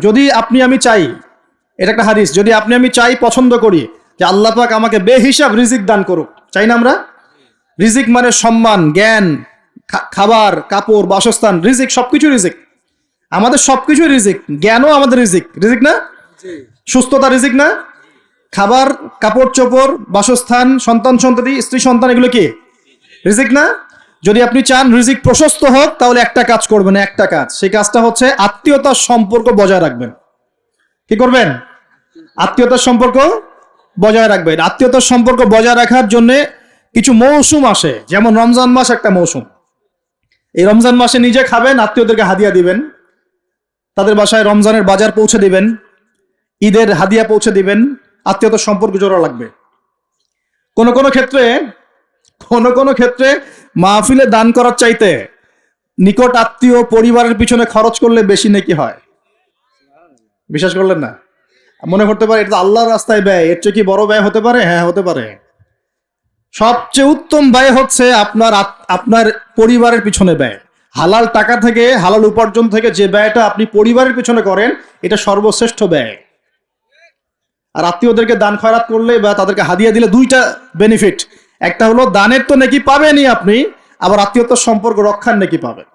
যদি আপনি আমি চাই, এটা একটা হাদিস, যদি আপনি আমি চাই, পছন্দ করি যে আল্লাহ পাক আমাকে বেহিসাব রিজিক দান করুক, চাই না আমরা? রিজিক মানে সম্মান, জ্ঞান, খাবার, কাপড়, বাসস্থান, রিজিক, সবকিছু রিজিক। আমাদের সবকিছু রিজিক, জ্ঞানও আমাদের রিজিক, রিজিক না? সুস্থতা রিজিক না? খাবার, কাপড় চোপড়, বাসস্থান, সন্তান সন্ততি, স্ত্রী সন্তান, এগুলো কি রিজিক না? যদি আপনি চান রিজিক প্রশস্ত হোক, তাহলে একটা কাজ করবেন, একটা কাজ, সেই কাজটা হচ্ছে আত্মীয়তার সম্পর্ক বজায় রাখবেন। কি করবেন? আত্মীয়তার সম্পর্ক বজায় রাখবেন। আত্মীয়তার সম্পর্ক বজায় রাখার জন্য কিছু মৌসুম আসে, যেমন রমজান মাস একটা মৌসুম। এই রমজান মাসে নিজে খাবেন, আত্মীয়দেরকে হাদিয়া দিবেন, তাদের বাসায় রমজানের বাজার পৌঁছে দিবেন, ঈদের হাদিয়া পৌঁছে দিবেন, আত্মীয়তার সম্পর্ক জোড়া লাগবে। কোন কোন ক্ষেত্রে মাহফিলে দান করার চাইতে নিকট আত্মীয় পরিবারের পিছনে খরচ করলে বেশি নেকি হয়। বিশ্বাস করলেন না? মনে করতে পারে এটা তো আল্লাহর রাস্তায় ব্যয়, এর চেয়ে কি বড় ব্যয় হতে পারে? হ্যাঁ, হতে পারে। সবচেয়ে উত্তম ব্যয় হচ্ছে আপনার পরিবারের পিছনে ব্যয়। হালাল টাকা থেকে, হালাল উপার্জন থেকে যে ব্যয়টা আপনি পরিবারের পিছনে করেন, এটা সর্বশ্রেষ্ঠ ব্যয়। আর আত্মীয়দেরকে দান খয়রাত করলে বা তাদেরকে হাদিয়া দিলে দুইটা বেনিফিট। একটা হলো দানের তো নেকি পাবেনই আপনি, আবার আত্মীয়তার সম্পর্ক রক্ষার নেকি পাবেন।